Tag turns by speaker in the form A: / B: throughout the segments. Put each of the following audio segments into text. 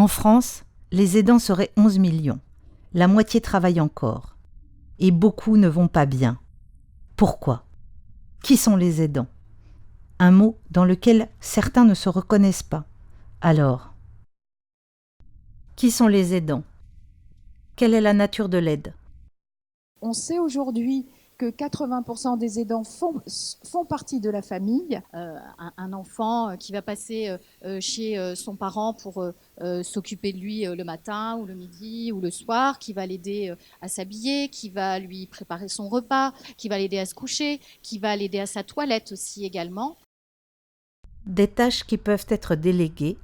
A: En France, les aidants seraient 11 millions. La moitié travaille encore. Et beaucoup ne vont pas bien. Pourquoi ? Qui sont les aidants ? Un mot dans lequel certains ne se reconnaissent pas. Alors, qui sont les aidants ? Quelle est la nature de l'aide ?
B: On sait aujourd'hui que 80% des aidants font partie de la famille.
C: Un enfant qui va passer chez son parent pour s'occuper de lui le matin ou le midi ou le soir, qui va l'aider à s'habiller, qui va lui préparer son repas, qui va l'aider à se coucher, qui va l'aider à sa toilette aussi également.
A: Des tâches qui peuvent être déléguées,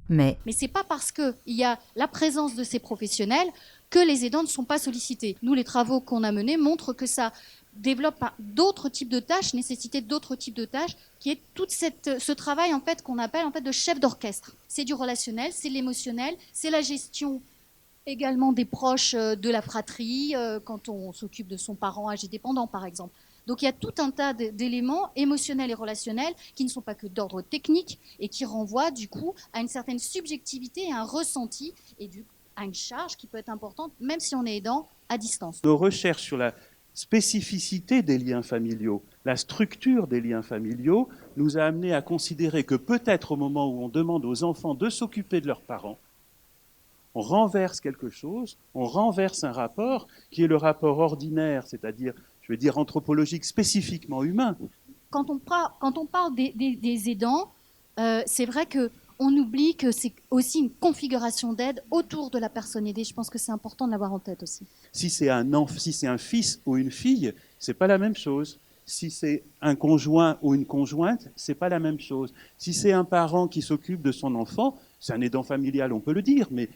A: mais
C: c'est pas parce qu'il y a la présence de ces professionnels que les aidants ne sont pas sollicités. Nous, les travaux qu'on a menés montrent que ça développe d'autres types de tâches, nécessité d'autres types de tâches, qui est tout ce travail en fait qu'on appelle en fait de chef d'orchestre. C'est du relationnel, c'est l'émotionnel, c'est la gestion également des proches de la fratrie, quand on s'occupe de son parent âgé dépendant par exemple. Donc il y a tout un tas d'éléments émotionnels et relationnels qui ne sont pas que d'ordre technique et qui renvoient du coup à une certaine subjectivité et un ressenti et à une charge qui peut être importante même si on est aidant à distance.
D: Nos recherches sur la spécificité des liens familiaux, la structure des liens familiaux nous a amené à considérer que peut-être au moment où on demande aux enfants de s'occuper de leurs parents, on renverse quelque chose, on renverse un rapport qui est le rapport ordinaire, c'est-à-dire, je veux dire, anthropologique, spécifiquement humain.
C: Quand on parle des aidants, c'est vrai qu'on oublie que c'est aussi une configuration d'aide autour de la personne aidée. Je pense que c'est important de l'avoir en tête aussi.
D: Si c'est un fils ou une fille, c'est pas la même chose. Si c'est un conjoint ou une conjointe, c'est pas la même chose. Si c'est un parent qui s'occupe de son enfant, c'est un aidant familial, on peut le dire, mais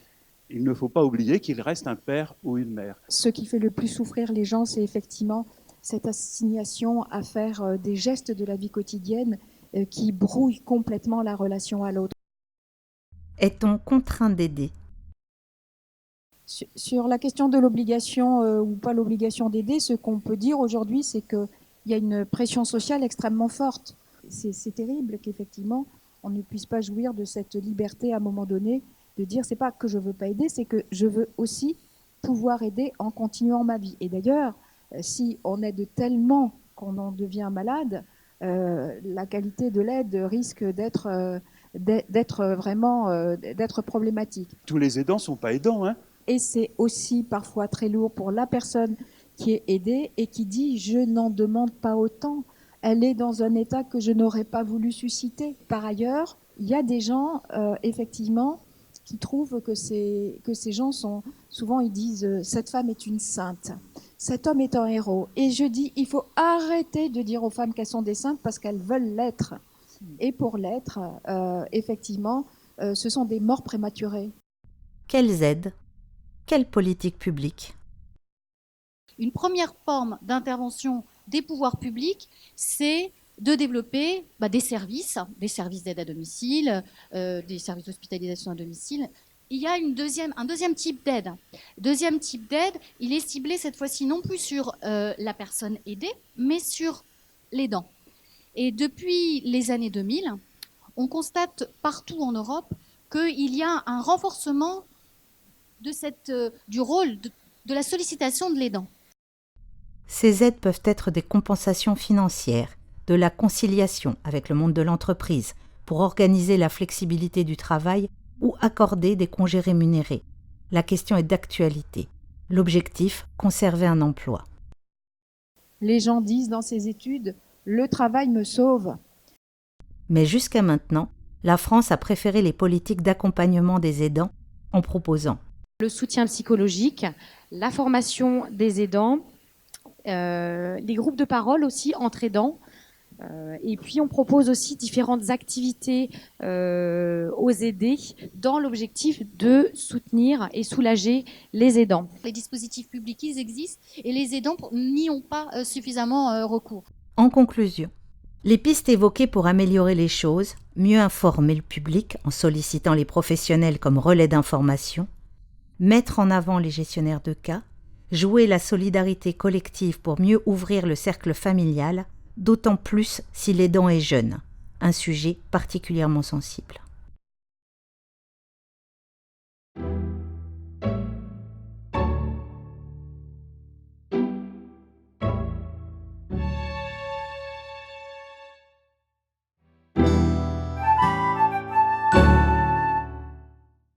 D: il ne faut pas oublier qu'il reste un père ou une mère.
B: Ce qui fait le plus souffrir les gens, c'est effectivement cette assignation à faire des gestes de la vie quotidienne qui brouillent complètement la relation à l'autre.
A: Est-on contraint d'aider ?
B: Sur la question de l'obligation ou pas l'obligation d'aider, ce qu'on peut dire aujourd'hui, c'est qu'il y a une pression sociale extrêmement forte. C'est terrible qu'effectivement, on ne puisse pas jouir de cette liberté à un moment donné, de dire c'est pas que je veux pas aider, c'est que je veux aussi pouvoir aider en continuant ma vie. Et d'ailleurs, si on aide tellement qu'on en devient malade, la qualité de l'aide risque d'être problématique.
D: Tous les aidants ne sont pas aidants, hein.
B: Et c'est aussi parfois très lourd pour la personne qui est aidée et qui dit « je n'en demande pas autant ». Elle est dans un état que je n'aurais pas voulu susciter. Par ailleurs, il y a des gens, effectivement, qui trouvent que ces gens sont... Souvent, ils disent « cette femme est une sainte, cet homme est un héros ». Et je dis « il faut arrêter de dire aux femmes qu'elles sont des saintes parce qu'elles veulent l'être ». Et pour l'être, effectivement, ce sont des morts prématurées.
A: Quelles aides ? Quelle politique publique ?
C: Une première forme d'intervention des pouvoirs publics, c'est de développer des services d'aide à domicile, des services d'hospitalisation à domicile. Il y a un deuxième type d'aide. Deuxième type d'aide, il est ciblé cette fois-ci non plus sur la personne aidée, mais sur l'aidant. Et depuis les années 2000, on constate partout en Europe qu'il y a un renforcement du rôle de la sollicitation de l'aidant.
A: Ces aides peuvent être des compensations financières, de la conciliation avec le monde de l'entreprise pour organiser la flexibilité du travail ou accorder des congés rémunérés. La question est d'actualité. L'objectif, conserver un emploi.
B: Les gens disent dans ces études « le travail me sauve ».
A: Mais jusqu'à maintenant, la France a préféré les politiques d'accompagnement des aidants en proposant
E: le soutien psychologique, la formation des aidants, les groupes de parole aussi entre aidants. Et puis on propose aussi différentes activités aux aidés dans l'objectif de soutenir et soulager les aidants.
C: Les dispositifs publics, ils existent et les aidants n'y ont pas suffisamment recours.
A: En conclusion, les pistes évoquées pour améliorer les choses, mieux informer le public en sollicitant les professionnels comme relais d'information, mettre en avant les gestionnaires de cas, jouer la solidarité collective pour mieux ouvrir le cercle familial, d'autant plus si l'aidant est jeune, un sujet particulièrement sensible.